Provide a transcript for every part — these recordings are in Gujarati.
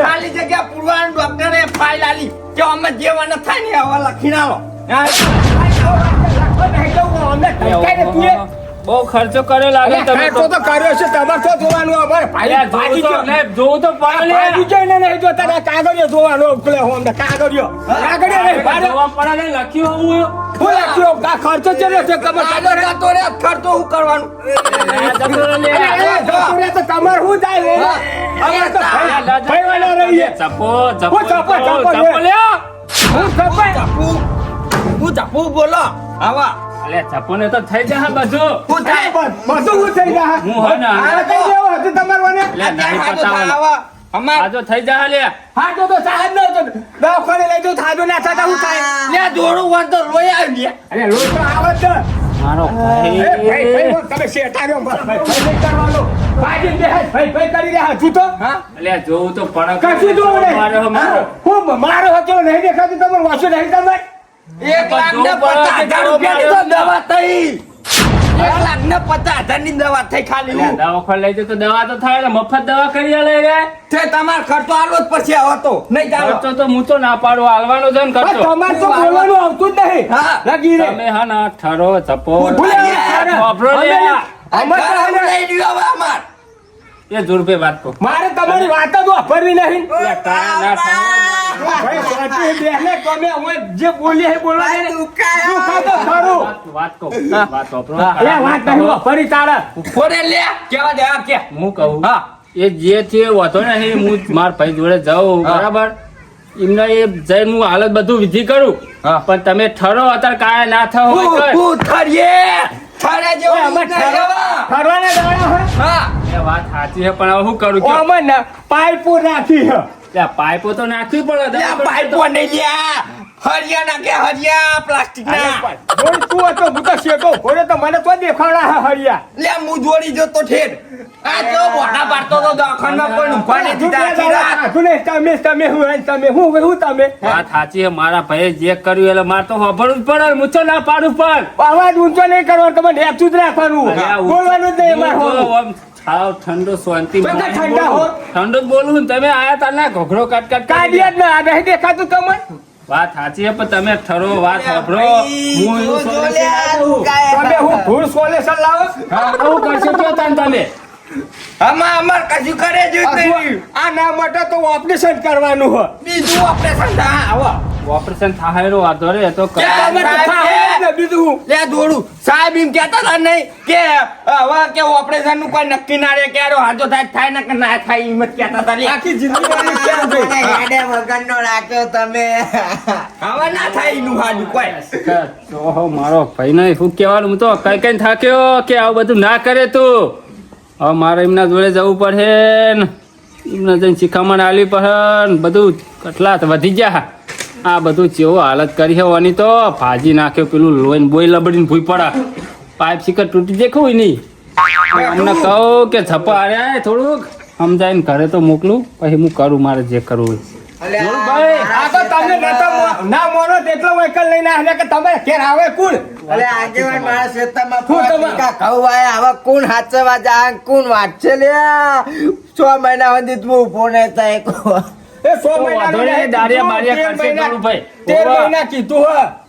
ખાલી જગ્યા પૂરવાનું ડોક્ટરે ફાઇલ આલી કે અમે જેવા થાય ને હવે લખી નાખો. બહુ ખર્ચો કર્યો લાગે તમે ખર્ચો તો કર્યો છે તમારે તો જોવાનું અમારે જોવું તો પડે નહીં જોતા કાગળિયો જોવાનો કાગળિયો લખ્યું હોવું હું લખ્યો ખર્ચો ચડ્યો છે ખર્ચો હું કરવાનું તો તમારે શું જાય હું ચપ્પુ બોલો આવા અલે ચપ્પોને તો થઈ જાય બધું હું થાય બધું થઈ જાય હું હે ને તમારે લે નહીં પતાવવાનું આજો થઈ જાય લે હા તો સાહેબ નો તો દવાખાને લઈ જો થાજો ના થતા હું થાય લે જોડું વાન તો રોઈ આવી અરે રોજ તો આવે છે મારો ભાઈ તમે શેટાડ્યો ભાઈ કરવાનો ભાઈ ભાઈ કરી રહ્યા તું તો હા અલે જોવું તો પડે કશું જો હું મારો હતો નહીં દેખાતું તમારું વાસો નહીં તમારે 1,50,000 રૂપિયાની તો દવા થઈ 1,50,000 ની દવા થઈ ખાલી દવાખાને લઈ તો દવા તો થાય મફત દવા કરી લે તે તમાર ખર્ચો આલવો જ પડશે હવે તો નહીં ખર્ચો તો હું તો ના પાડું હાલવાનો છે ને ખર્ચો તમારે તો બોલવાનું આવતું જ નહીં હા લગી રે તમે હા ના ઠરો ચપો અમાર લઈ લ્યો હવે અમાર એ જોરપે વાત કહો મારે તમારી વાત જ વાપરવી નહીં જે બોલી હે બોલવા દે વાત કહો વાત વાપરો વાત નહીં વાપરી તારા ફોરે લે કેવા દે કે હું કહું હા એ જે છે વાતો ને હું માર ભાઈ જોડે જાઉં બરાબર એમને એ જઈને હું હાલત બધું વિધિ કરું પણ તમે ઠરો અત્યારે કાંઈ ના થયો ઠરે જેવો ફરવાના દાડા હોય હા એ વાત સાચી છે પણ હવે શું કરું કે અમને પાઇપો રાખી છે પાઇપો તો નાખવી પડે પાઇપો નહીં લ્યા હરિયા નાખે હરિયા પ્લાસ્ટિક ના તું હતો હું તો શેકો ઘોડે તો મને તો દેખાડા હરિયા લે હું જોડી જતો ઠેર આ તો બોડા પાડતો તો દવાખાનામાં કોઈ ઊભા નથી તમે વાત સાચી છે મારા ભાઈએ જે કર્યું એટલે મારે તો વાપરવું જ પડે મૂછો ના પાડું પણ અવાજ ઊંચો નહીં કરવાનો તમે નેપચું જ રાખવાનું બોલવાનું જ નહીં ઠંડો શાંતિ ઠંડો જ બોલું ને તમે આયા તા ના ઘોઘરો કાટ કાઢીએ જ ના નહીં દેખાતું તમને વાત સાચી છે પણ તમે ઠરો વાત વાપરો તમે હું ભૂલ સોલ્યુશન લાવો આવું કરશો તો તમે અમાર કશું કરે જ નહીં આ ના માટે તો ઓપરેશન કરવાનું હોય બીજું ઓપરેશન આવો ઓપરેશન થાય રો વાંધો રે તો બીજું લે દોડું સાહેબ એમ કહેતા હતા નહીં કે હવે કે ઓપરેશન નું કોઈ નક્કી ના રે ક્યારે હાજો થાય ને કે ના થાય એમ જ કહેતા હતા આખી જિંદગી વગરનો રાખ્યો તમે હવે ના થાય એનું હાજુ કોઈ ઓહો મારો ભાઈ નહીં શું કહેવાનું હું તો કઈ થાક્યો કે આવું બધું ના કરે તું હવે મારે એમના જોડે જવું પડે ને એમને જઈને શિખામણ આલવી પડે ને બધું કેટલા વધી ગયા આ બધું ચેવો હાલત કરી હોવાની તો ભાજી નાખ્યો પેલું લોહીને બોય લબડીને ભૂઈ પડે પાઇપ શીકર તૂટી દેખાવું નહીં અમને કહું કે છપ્પા આર્યા થોડુંક સમજાઈને ઘરે તો મોકલું પછી હું કરું મારે જે કરવું ના મોનો તેટલો વહીકલ લઈને આવ્યા કે તમે ઘેર આવે કોણ આગેવાન મારા ખેતરમાં હવે કોણ હાચવા જા કોણ વાંચશે લે 6 મહિના સુધી તું ઉભો નહીં થાય એ 6 મહિના દારિયા બારિયા કરશે થોડું ભાઈ 13 મહિના કીધું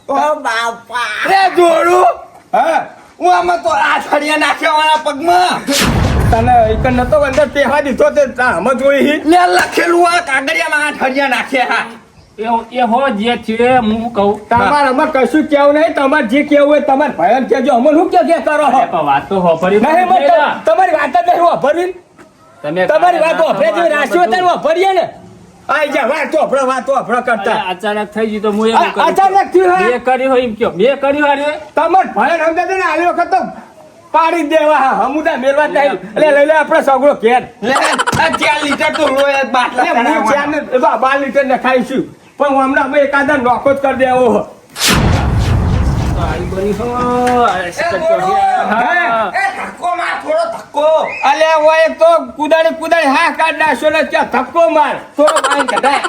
ઓ બાપા રે જોડું હા હું આમાં તો આ છડિયા નાખ્યા પગમાં તને એક નતો અંદર પેહા દીધો તે આમ જોઈ લે લખેલું આ કાગળિયામાં આ છડિયા નાખ્યા એ હો જે છે હું કહું તમારે અમે કશું કેવું નહીં તમારે જે કેવું હોય તમારે ભયન કેજો અમે શું કે કરો વાત તો હોપરી તમારી વાત જ નહીં હોપરી તમારી વાત હોપરે જેવી રાશિઓ તને હોપરીએ ને આઈ જા વાત હોપરો કરતા અચાનક થઈ ગયું તો હું એમ અચાનક થયું બે કર્યું હોય એમ કયો બે કર્યું હારે તમારે ભયન સમજે ને આ વખત તો પાડી દેવા હમુદા મેરવા નહીં એટલે લઈ લે આપણે સગળો ઘેર લે 4 લીટર તો લોય બાટલા હું 12 લીટર ને ખાઈશું પણ હમણાં અમે એકાદા નોખો જ કરી દેવો અલે ઓય તો કુદાડી હા કાઢ નાખ્યો ને ત્યાં ધક્કો માર થોડો બાંધ કઢાય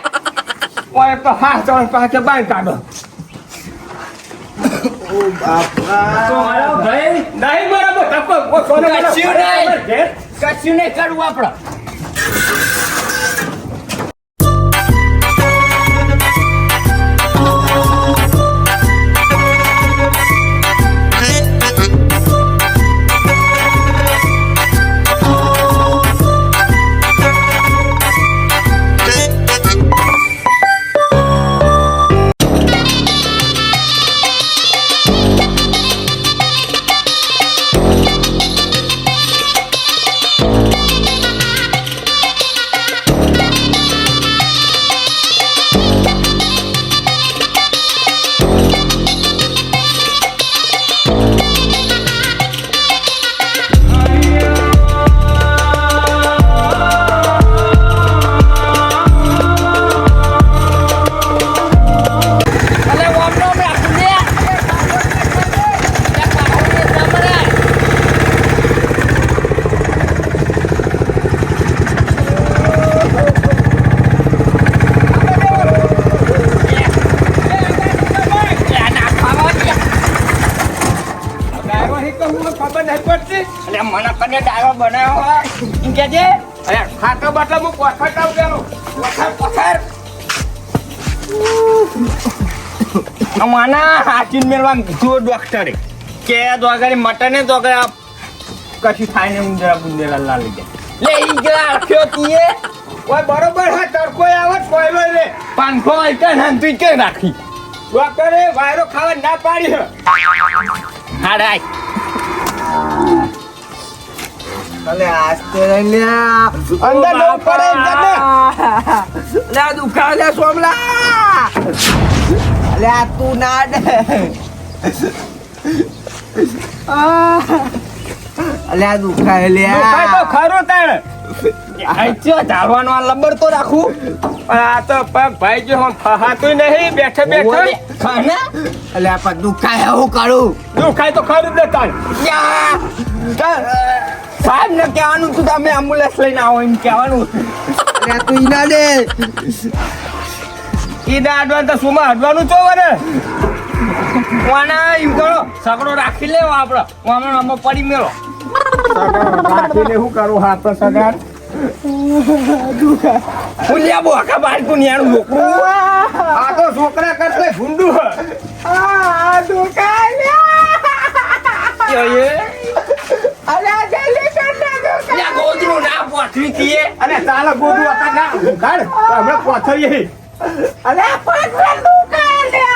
ઓય તો હા ચણ પાસે બાંધ કાઢો મારો ભાઈ નહીં બરાબર તકો ઓ સોનો કશું નહીં. કશું નહીં કરવું આપણે. ખબર નહીં પડતી એટલે મને કને ડાયો બનાવ્યો હોય એમ કહેજે. અરે ખાતો બાટલો હું પોખર આવું ગયો પોખર અમાના હાચીન મેળવા કીધું ડોક્ટરે કે દોગરી મટને તો કશું થાય ને ઉંદરા બુંદેલા લાલી જાય લે ઈ ગયો રાખ્યો તીએ ઓય બરોબર હા તડકો આવે કોયલો રે પાંખો આઈકન હમ તું કે રાખી ડોક્ટરે વાયરો ખાવા ના પાડી હાડાય અલે આસ્તે લ્યા અંદર નો પડે અંદર લે દુખાવ લે સોમલા લે તું ના દે અલે દુખાય લે દુખાય તો ખરું તાણ આઈચ્યો ધારવાનો આ લબર તો રાખું આ તો પગ ભાઈ જો હમ ફહાતું નહીં બેઠે બેઠે ખાના અલે આ દુખાય હું કરું દુખાય તો ખરું જ તાણ સાહેબ ને કહેવાનું તું તમે એમ્બ્યુલન્સ લઈને આવો એમ કહેવાનું અલે તું ઈના દે ઈ દાડવાન તો સુમાં હડવાનું છો વરે વાના એમ કરો સગડો રાખી લેવો આપણે વામણ આમાં પડી મેળો રાખીને શું કરું હાથ તો સગાર ઉલ્યા બોકા બાળકું ન્યાણું છોકરું આ તો છોકરા કરતે ભૂંડું લ્યા ગોદરું ના પોઠવી થઈએ અને ચાલો ગોદું હતા ના ઉઘાડ તો હમણાં પોથરીએ અલે પાછળ દુખાય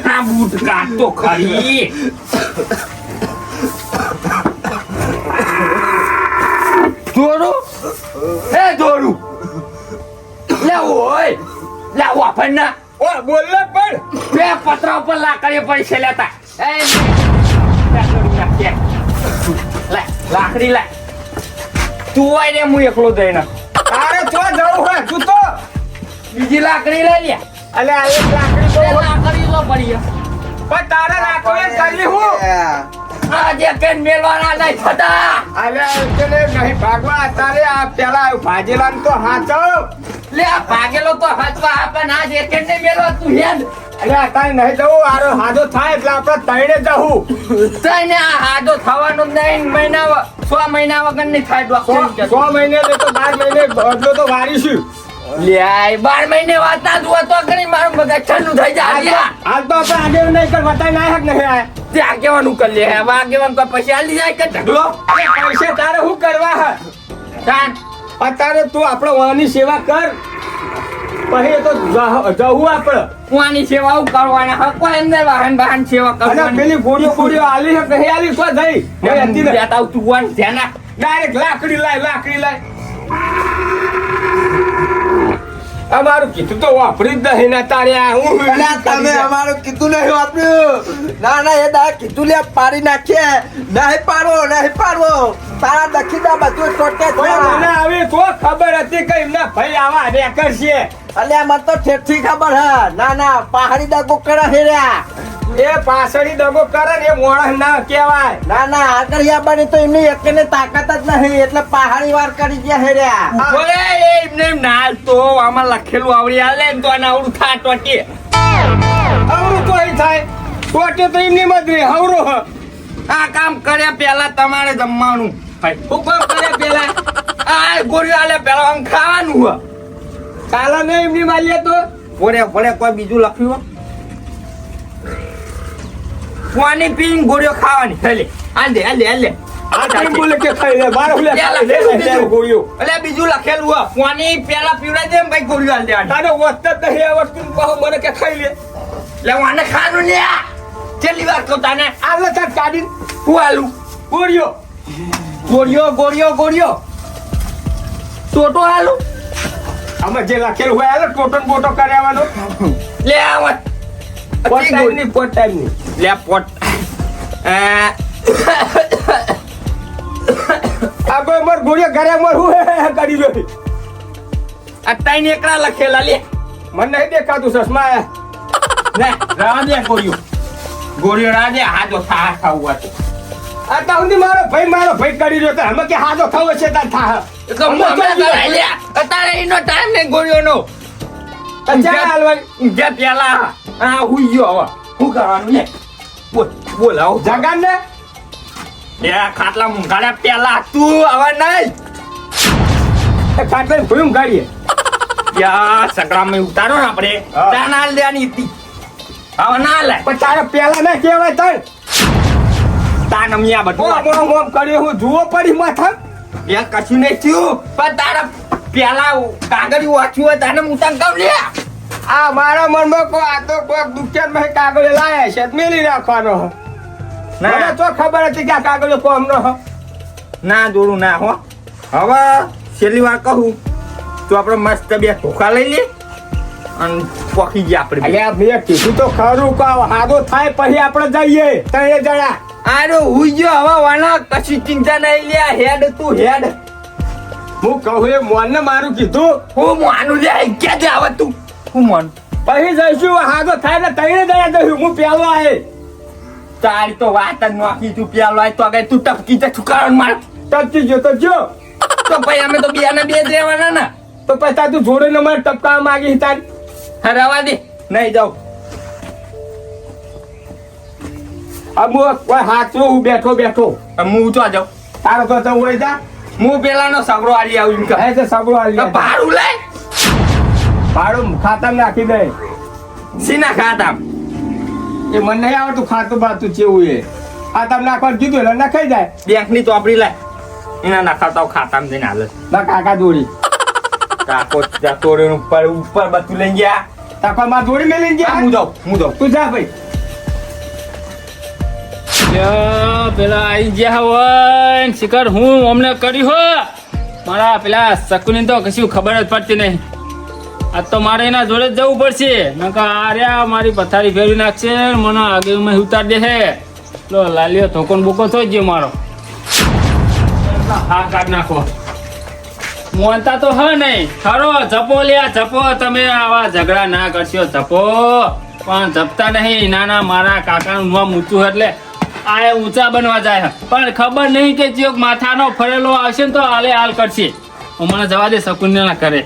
આ બૂટ કાઢ તો ખરી દોરું એ દોરું લે ઓય લે વાફણ ના ઓ બોલ ને પણ બે પતરા ઉપર લાકડી પડી લેતા એ લાકડી નાખીએ લે લાકડી લે તું આય ને હું એકલો દઈને તારે તો જવું હોય તું તો બીજી લાકડી લઈ લે અલે આ એક લાકડી તો લાકડી તો પડી પણ તારે લાકડી કરી હું આજે કેન મેલવાના નહીં થતા અલે એટલે નહીં ભાગવા તારે આ પેલા ભાજેલા તો હાચવ લે આ ભાગેલો તો હચવા આપે ના જે કેન ને મેલવા તું હેડ અલે તારે નહીં જવું આરો હાજો થાય એટલે આપણે તઈને જવું તને આ હાજો થવાનું નહીં મહિના 6 મહિના વગર નહીં થાય ડોક્ટર 6 મહિને લે તો 12 મહિને બદલો તો વારીશું લે 12 મહિને વાતા જ તો કરી મારું મગજ ઠંડુ થઈ જાય હાલ તો આપણે આજે નહીં કર બતાઈ ના હક નહીં આય તે આગેવાનું કરી લે હવે આગેવાન કોઈ પછી આલી જાય કે ઢગલો પૈસે તારે શું કરવા હે કાન અત્યારે તું આપણે વાની સેવા કર પછી તો જવું આપણે કુવાની સેવા કરવાના હક કોઈ અંદર વાહન સેવા અને કરવાની પેલી ગોળીઓ આલી હે નહીં આલી તો જઈ નહીં હતી ને જાતા તું કુવાન ધ્યાન રાખ. ડાયરેક્ટ લાકડી લાય અમારું કીધું તો વાપરી જ નહીં ને તારે આ હું અલે તમે અમારું કીધું નહીં વાપર્યું ના એ દા કીધું લે પાડી નાખીએ નહીં પાડવો તારા દખીદા બધું ટોટે મને આવી તો ખબર હતી કે એમના ભાઈ આવા રેકર છે અલે મને તો ઠેઠી ખબર હે ના પહાડી દગો કરે હેર્યા એ પાછળી દગો કરે ને એ મોણસ ના કહેવાય ના આગળ યાબાની તો એમની એકને તાકાત જ નહીં એટલે પહાડી વાર કરી ગયા હેર્યા બોલે એ એમને એમ નાલ તો આમાં લખેલું આવડી આલે એમ તો આને આવડું થા ટોટી હવરું કોઈ થાય ટોટે તો એમની મજરી હવરો હ આ કામ કર્યા પહેલા તમારે જમવાનું હું કામ કર્યા પહેલા આ ગોળીઓ આલે પહેલા આમ ખાવાનું હો કાલા ને એમની માલીએ તો ભોળે ભોળે કોઈ બીજું લખ્યું પાણી પીને ગોળીઓ ખાવાની ચાલે હાલે આ ટાઈમ બોલે કે ખાઈ લે બાર હુલે પેલા લે બીજું. ગોળીઓ એટલે બીજું લખેલું હો પાણી પેલા પીવડાવી દે એમ કઈ ગોળીઓ હાલ દેવાની તારે વસ્ત જ નહીં આ વસ્તુ કહો મને કે ખાઈ લે એટલે વાને ખાવાનું લે છેલ્લી વાર કહું તાને આલે તાર કાઢી હું હાલું ગોળીઓ ટોટો હાલું આમાં જે લખેલું હોય આલે ટોટો ને બોટો કર્યાવાનો લે આવત પોટ ટાઈમ ની લે પોટ આ કોઈ મર ગોળીઓ ઘરે મર હું કરી રહ્યો આ ત્રણ એકડા લખેલા લે મને નહીં દેખાતું ચશ્મા લે રાવા દે ગોળીઓ રાવા દે હાજો થા ખાવું હતું આ તો સુધી મારો ભાઈ કરી રહ્યો તો અમે કે હાજો ખાવો છે તાર થા તો હું હમણાં કરાય લે અત્યારે એનો ટાઈમ નહીં ગોળીઓનો ચાલ હાલવાય ઊંઘ્યા પેલા આ હુઈ ગયો હવે શું કરવાનું લે બોલ આવો જગાન ને લે ખાટલા મુંગાડ્યા પેલા તું હવે નહીં ખાટલે ભૂમ કાઢીએ યા સકરામાં ઉતારો ને આપણે હા. ત્યાં ના લેવાની હતી હવે ના લે પણ તારે પેલા ના કહેવાય તણ તાન અમિયા બધું ઓમ કર્યો હું જુઓ પડી માથા યા કશું નહીં થયું પણ તારા પેલા કાગળ વાંચ્યું હોય તાને મુતાન કહું લે આ મારા મનમાં કો આ તો કોક દુકાન માં કાગળ લાયા છે મેલી રાખવાનો મને ના તો ખબર હતી કે આ કાગળ કોમ નો ના જોડું ના હો હવે છેલ્લી વાર કહું તો આપણે મસ્ત બે ધોકા લઈ લે અને પોખી ગયા આપણે અલ્યા મેં કીધું તો ખરું કે હાદો થાય પછી આપણે જઈએ ત્રણે જણા આરો હુઈ ગયો હવે વાના કશી ચિંતા નહીં લે હેડ તું હેડ હું કહું એ મોન ને મારું કીધું હું માનું લે ક્યાં જ આવે તું હું માનું પછી જઈશું હાદો થાય ને ત્રણે જણા જઈશું હું પેલો આયે તારી તો વાત જ નોખી તું પેલો આય તો આગળ તું ટપકી જાય ઠુકારો માર ટપકી ગયો તો જો તો ભાઈ અમે તો બે ને બે જ રહેવાના ને તો પછી તાર તું જોડે ને મારે ટપકા માંગી તાર હા રવા દે નહીં જાઉં હું કોઈ હાથ હું બેઠો હું તો જાઉં તારો તો તો હોય જા હું પેલાનો સગરો આલી આવું કહે છે સગડો આલી તો ભાડું લે ભાડું ખાતામાં નાખી દે સીના ખાતા એ મને નહીં આવડતું ખાતું બાતું ચેવું એ ખાતામાં નાખવાનું કીધું એટલે નખાઈ જાય બેંક ની ચોપડી લે એના નાખાતા ખાતામાં જઈને હાલે ના કાકા દોડી કાકો તોડે ઉપર બધું લઈ ગયા તાકા માં દોડી મેલી ગયા હું જાઉં તું જા ભાઈ પેલા આઈ ગયા હોય ને શિખર હું અમને કરી હો મારા પેલા શકુની તો કશું ખબર જ પડતી નહીં આજ તો મારે એના જોડે જ જવું પડશે નકા આર્યા મારી પથારી ફેરવી નાખશે ને મને આગળ ઉતાર દે છે લો લાલીઓ ધોકોન બોકો થઈ ગયો મારો હા કાઢ નાખો મોનતા તો હ નહીં ખરો જપો લ્યા જપો તમે આવા ઝઘડા ના કરશો જપો પણ જપતા નહીં નાના મારા કાકાનું નામ ઊંચું એટલે આ ઊંચા બનવા જાય પણ ખબર નહીં કે જે માથાનો ફરેલો આવશે ને તો હાલે હાલ કરશે મને જવા દે શકુન ના કરે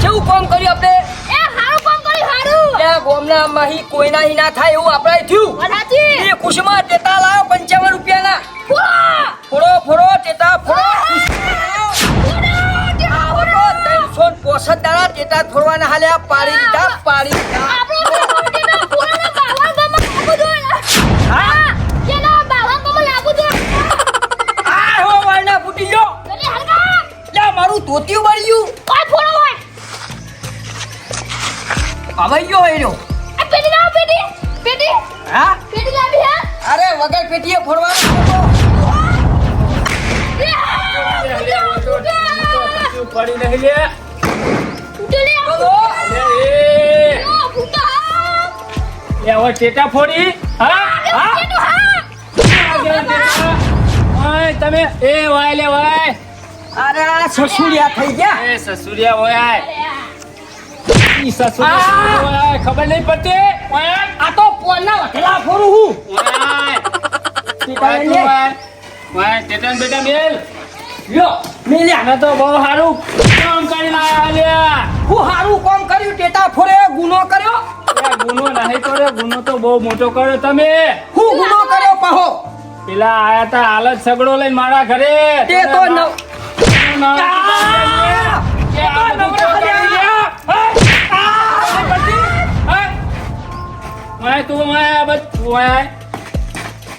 કેવું કામ કર્યું આપણે એ હારું કામ કર્યું હારું એ ગોમના માહી કોઈના હી ના થાય એવું આપણે થયું સાચી એ ખુશમાં ટેટા લાવો 55 રૂપિયાના પૂરો ફોડો ટેટા ફોડો 365 દાડા ટેટા ફોડવાના હાલે આ પાડી દીધા આપણો કોન્ટેના પૂરાના બાવન ગમ લાગુ જોઈએ હા કેના બાવન ગમ લાગુ જોઈએ આ હો વાળના ફૂટી ગયો એટલે હલકા લે મારું ધોતિયું બળ્યું કોઈ ફોડો હોય આવાઈ ગયો એનો આ પેટી લાવ પેટી હા પેટી લાવી હે અરે વગર પેટીએ ફોડવાનું પડી નહીં લે હવે ટેટા ફોડી હા ઓય તમે એ વાય લે વાય અરે આ સસુડિયા થઈ ગયા એ સસુરિયા ઓય ઈ સસુરિયા ઓય ખબર નહીં પડતી ઓય આ તો પોલના વઠેલા ફોડું હું ઓય ટેટન બેટા મેલ લ્યો મેલ્યા આને તો બહુ સારું કામ કરીને આયા લ્યા હું હારું કામ કર્યું કર્યું ટેટા ફોરે ગુનો કર્યો એ ગુનો નહીં કર્યો, ગુનો તો બહુ મોટો કર્યો તમે. હું ગુનો કર્યો પાહો પેલા આયા તા હાલત સગડો લઈને મારા ઘરે. તે તો ન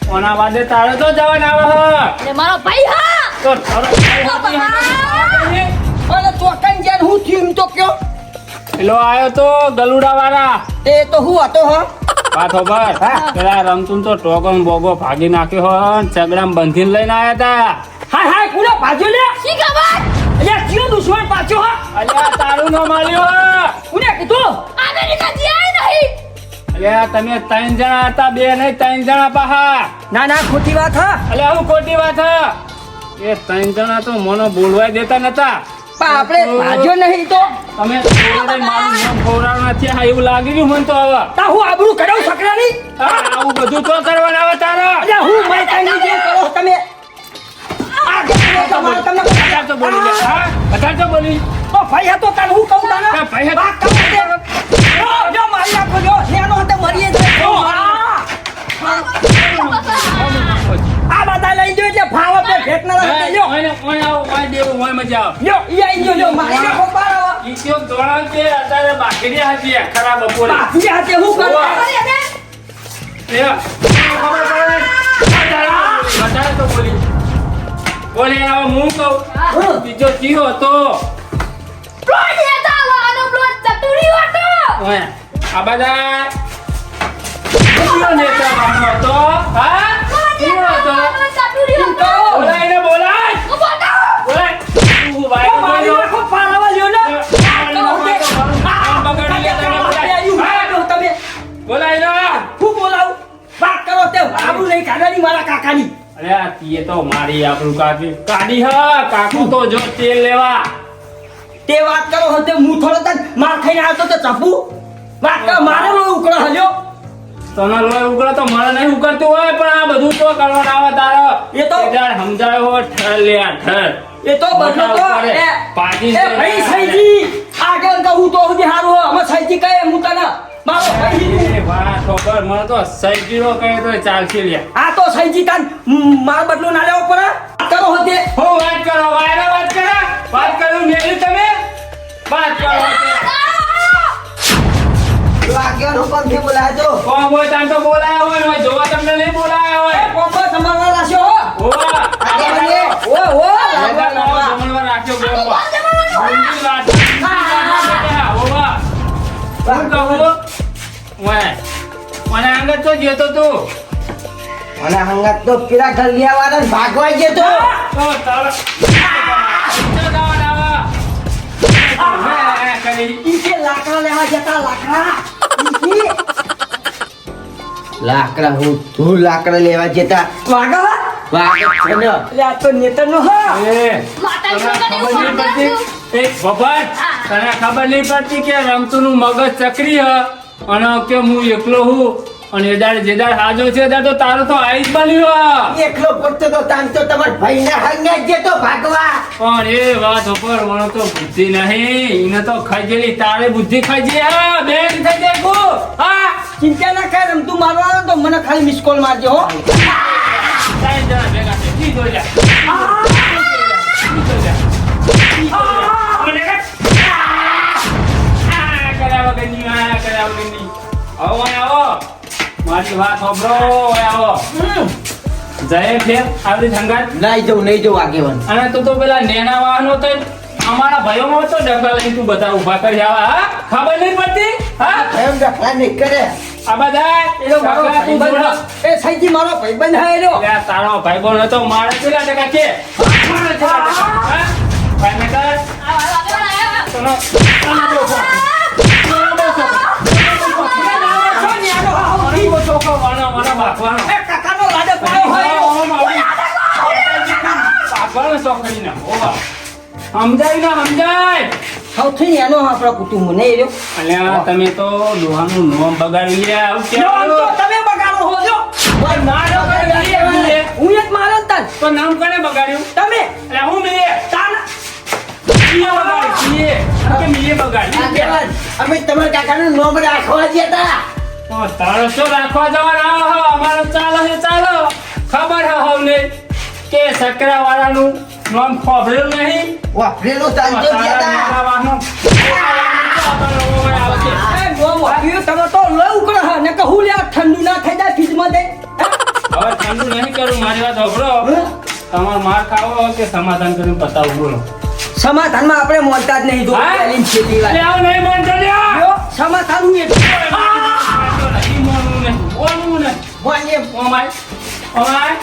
ઓના વાદે તારે તો જવાના આવે અરે મારો ભાઈ હા તો તારો અને ચોકન જેન હું થયું એમ તો કયો પેલો આયો તો ગલુડા વાળા. તે તો હું હતો હો વાત ખબર પેલા રમતું તો ટોકન બોગો ભાગી નાખ્યો હો, ચગડામ બંધીને લઈને આયા તા. હાય હાય કુલો ભાજો લે શી ખબર અલ્યા કયો દુશ્મન પાછો હા અલ્યા તારું નો માલ્યો. કોને કીધું અમેરિકા જીઆઈ નહીં અલ્યા તમે 3 જણા હતા, 2 નહીં 3 જણા પાહા. ના ના ખોટી વાત હા અલ્યા હું ખોટી વાત હ. એ 3 જણા તો મને બોલવા દેતા નતા. પણ આપણે ભાજો નહીં તો તમે મારું નામ ખવડાવવા નથી હા એવું લાગી રહ્યું મને તો હવે. તા હું આબરૂ કરાવ છકરાની હા, આવું બધું તો કરવાના આવે તારે. અલ્યા હું મેં તને જે કરો તમે આ જે તમારે તમને વધારે તો બોલી લે. હા વધારે તો બોલી. તો ભાઈ હતો તને હું કહું તને હા, ભાઈ હતો. વાત કહું તે. જો મારી નાખો જો નેનો હતો મરીએ જાય આ બધા લઈ જો એટલે ભાવ આપણે ભેટના લઈ લ્યો ઓય આવો, ઓય દેવું, ઓય મજા આવે. લ્યો ઈ આઈ જો લ્યો મારી નાખો બાર ઈ તો દોડા છે અત્યારે બાકરી હતી ખરા બપોરે. બાકી હાથે હું કરું એ ખબર પડે. વધારે તો બોલી. બોલે હવે હું કહું બીજો ચીરો હતો. પ્લોટ લેતા આવાનો પ્લોટ ચતુરી હતો ઓય આ બધા ચીરો નેતા બાપનો હતો. હા ચીરો હતો. ચતુરી હતો બોલાય ને બોલાય. હું બોલતો બોલાય. તું વાયરો મારી બોલ્યો. નાખો પારવા લ્યો ને બગાડી લેતા ને બોલાય. તમે બોલાય ના. હું બોલાવું વાત કરો તે આબરૂ નહીં કાઢવાની મારા કાકાની અરે આ તીએ તો મારી આપણું કાઢી હા કાકુ તો જો તેલ લેવા. તે વાત કરો હતે હું થોડો તક માર ખાઈને આવતો તો ચપુ વાત કરો મારે લો ઉકળો હલ્યો તને લોહી ઉકળે તો મને નહીં ઉકળતું હોય પણ આ બધું તો કરવાનું આવે તારો. એ તો- સમજાયો હો ઠર લે આ ઠર. એ તો બદલો તો એ પાટી એ ભાઈ સૈજી આગળ કહું તો સુધી હારું હો અમે સૈજી કહે હું તને મારો ભાઈ એ વાત ખબર મને તો સૈજીરો કહે તો ચાલશે લે. આ તો સૈજી તાન માર બદલો ના લેવો પડે વાત કરો હતે હું વાત કરો વાયરા વાત કરું મેલી તમે વાત કરો વાગ્યાનો પંખી બોલાય તો કોણ હોય તાન તો બોલાયા હોય ને જોવા તમને નહીં બોલાયા હોય. કોકો સંભાળવા લાશો હો ઓવા ઓ ઓ જમણવાર રાખ્યો ગોળમાં. ઊંધી વાત. ઓવા હું કહું ઓય મને આગળ તો જતો તું અને હંગાત તો પેલા ઢલિયા વાળા ભાગવા ગયો તો તો તારો ઈ કે લાકડા લેવા જતા લાકડા ઈ લાકડા હું તું લાકડા લેવા જતા વાગા વાગે છે ને. એટલે આ તો નેતરનો હા માતા છોકરાને હું તને ખબર નહીં પડતી કે રમતુનું મગજ ચક્રી હ અને કે હું એકલો હું અને જે દાડ હાજો છે એ દાડ તો તારો તો આઈ જ બન્યો એકલો પડતો તો તાન તો તમાર ભાઈના હંગાત જતો ભાગવા પણ એ વાત ઉપર મને તો બુદ્ધિ નહીં એને તો ખાજેલી તારે બુદ્ધિ ખાજે હા બેન થઈ જાય ગો હા ચિંતા ના કર તું મારવા આવે તો મને ખાલી મિસ કોલ મારજો હો ત્રણ જણા ભેગા છે ઈ જોઈ જા મારી વાત સાંભળો આવો જય ફેર આવડી સંગાત નહીં જવું આગેવાન અને તું તો પેલા નેના વાહનો તો અમારા ભાઈઓમાં તો ડગલા લઈને તું બધા ઊભા કરી આવા હા ખબર નહીં પડતી હા એમ દખલા નહીં કરે આ બધા એ તો મારો સગા તું ભાઈબંધ જોડે. એ સૈજી મારો ભાઈબંધ હે એનો લે, તારો ભાઈબંધ હતો મારે કેટલા ટકા છે મારે કેટલા ટકા હા ભાઈ મેં કર તનો છોકરો વાના બાપવાનો એ કાકાનો લાડે પાયો હોય એનો. બાપવાનો છોકરી ના ઓવા સમજાય સૌથી એનો આપણા કુટુંબ ને એનો અલ્યા તમે તો દોહાનું નોમ બગાડી લે આવું તો કેવું તમે બગાડો હો જો પણ મારો બગાડી હું એક મારો તન તો નામ કને બગાડ્યું તમે એટલે હું મે તાન આગેવાન, અમે તમારા કાકાનું નામ રાખવા ગયા હતા. તારો શું રાખવા જવાના હો? અમારો ચાલો છે ચાલો. ખબર હે હવને કે સકરા વાળાનું નામ ખોભરેલું નહીં. વાપરેલું ચાલજો ગયા હતા. એ ગોમ વાગ્યું, તમે તો લોહી ઉકળે હે ને કહું લે ઠંડુ ના થઈ જાય ફ્રીજમાં દે. હવે ઠંડુ નહીં કરું, મારી વાત સાંભળો. તમારે માર ખાવો કે સમાધાન કરીને પતાવું બોલો. સમાધાનમાં આપણે મોલતા જ નહીં. હા? છેલ્લી વાર અરે આવું નહીં માનતો લ્યા. લ્યો, સમાધાન હું એક નહીં માનવું નહીં. ઓનું નહીં. બોલીએ. ઓમાય. ઓમાય.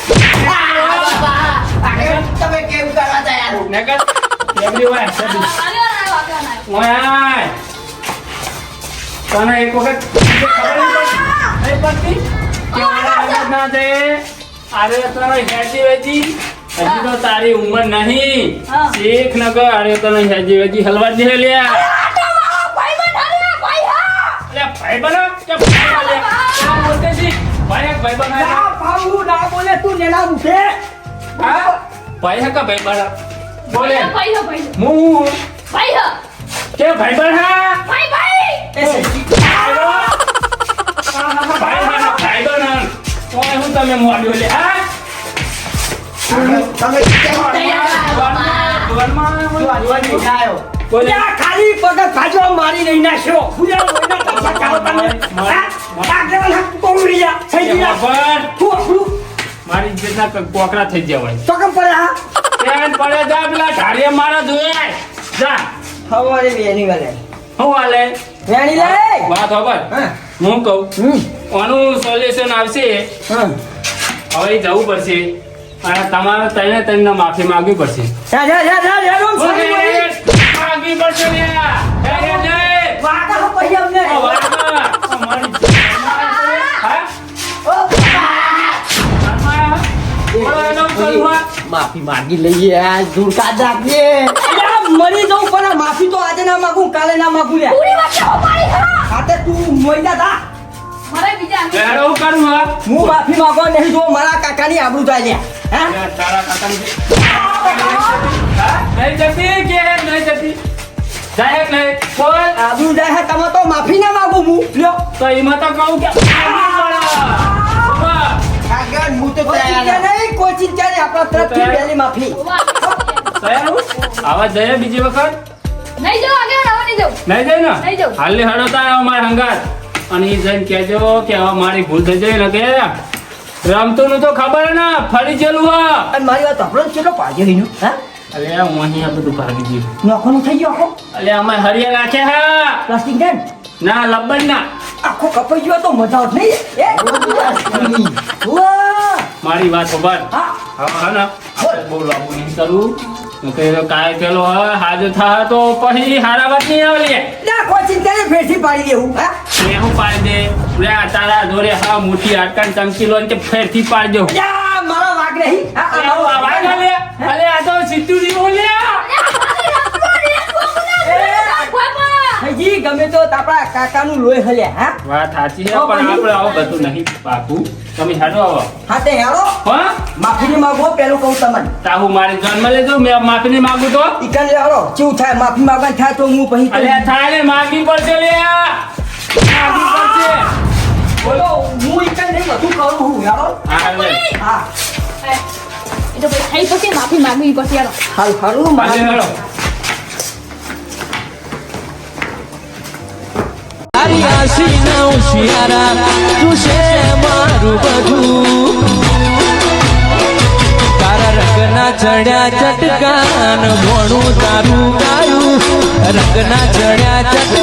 આગેવાન, તમે કેમ કરવા તૈયાર? નકર everyone. ઓય. તને એક વખત ખબર નહીં પડતી કે ઓલા આગળ ના દે. અરે તને હેજી વેજી હજી તો તારી ઉંમર નહીં. શીખ નગર અરે તને હેજી વેજી હલવા દે લ્યા. અલ્યા ભાઈ બનો કે ભાઈ લે. પેલા બોલતે છી. ભાઈ એક ભાઈ બનો. ના પાઉં ના બોલે તું નેના ઉઠે. હા? ભાઈ હે કે ભાઈ બનો? બોલે. ભાઈ હું ભાઈ કે ભાઈ બનો. એ સજી ભાઈ બનો. ઓય હું તમે મોડ્યો લે. હા? તમે કેમ તૈયાર? બોલે. ત્યાં ખાલી પગ ભાજો મારી નહીં નાખ્યો. ભૂલ્યા કોઈના પૈસા ચાલો તમે. હા? આગેવાન હક પૌડી જા. થઈ ગયા. ખબર તું આપણું મારી ઇજ્જતના કોકરા થઈ જવાય. તો કેમ પડે હા? ટ્રેન પડે જા પેલા ઢાળીએ મારા જોઈએ. જા. હવારે વેની વાલે. હું હાલે વેણી લે. વાત ખબર હા. હું કહું આનું સોલ્યુશન આવશે. હા. હવે ઈ જવું પડશે અને તમારે તને માફી માંગવી પડશે. જા જા જા જા જા રોમ સોરી બોલી. માંગવી પડશે લ્યા. લે. વાગા હો પછી અમને. ઓ વાગા. અમારી હા? ઓ બોલો એનો સલવા. માફી માંગી લઈએ આ દૂર કાઢ રાખીએ. અલ્યા, મરી જવું પણ આ માફી તો આજે ના માંગું કાલે ના માંગું લ્યા. પૂરી વાત છે મારી હા ખાતે તું મોઈદા થા. મારે બીજા લે, હું કરું હા? હું માફી માંગવા નહીં જો મારા કાકાની આબરૂ જાય લ્યા. હા? લે, તારા કાકાની હા? નહીં જતી કે નહીં જતી? જાય કે નહીં? બોલ. આબરૂ જાય હે તમે તો માફી ના માંગુ હું લ્યો. તો એમાં તો કહું કે આગેવાન, હું તો કોઈ તૈયાર ચિંતા નથી. નહીં કોઈ ચિંતા નહીં આપણા તરફથી પહેલી માફી. આવા જઈએ બીજી વખત નહીં જાવ આગળ હવે નહીં જાવ નહીં જાય ને નહીં જાઉં. હાલી હડો તારે અમારે હંગાત અને ઈ જઈને કહેજો કે હવે મારી ભૂલ થઈ જાય ને કે રમતું નું તો ખબર ને ફરી ગયેલું હા. અને મારી વાત આપણો કેટલો પાડ્યો એનું હા અલે હું અહીંયા બધું ભાગી ગયું. નોખોનું થઈ ગયો આખો અલે અમે હરિયા નાખે હા પ્લાસ્ટિક ડેન ના લબ્બન ના આખો કપાઈ ગયો તો મજા આવત નહીં એ વાહ મારી વાત ખબર હા હવે હા ને આપણે બહુ લાંબુ નહીં કરું નકર તો કાંઈ પેલો હવે હાજર થાય તો પછી હારા વાત નહીં આવે લે. ના કોઈ ચિંતા નહીં ફેરથી પાડી દેવું હા એ હું પાડી દે લે તારા જોડે હા મોટી હાડકાન ચમચી લો ને કે ફેરથી પાડી દઉં. યા મારા વાગ નહીં હા અલે આવું આવાજ ના લે. અલે આ તો સીધું જીવો લે. હજી ગમે તો આપણા કાકાનું લોહી હલ્યા હા વાત સાચી છે પણ આપણે આવું બધું નહીં પાકું. તમે હેડો આવો હા તે હેરો હા માફી માંગો પેલું કહું તમને તાહુ મારી જન્મ લેજો મેં માફી નહીં માંગુ તો ઈકન લેવડો કેવું થાય માફી માંગવાનું થાય તો હું પછી અલે થાય ને માગી પડશે લે માગી પડશે. બોલો હું ઈકન નહીં બધું કરું હું હેરો હા લે હા એ તો ભાઈ થઈ પછી માફી માંગવી પડશે યાર હાલ ખરું હાલે માફી હેડો. તારી આશીના ઉશિયારા તું છે મારું બધું તારા રંગના ચડ્યા ચટકાન ભોણું તારું ગાયું રંગના ચડ્યા ચટકાન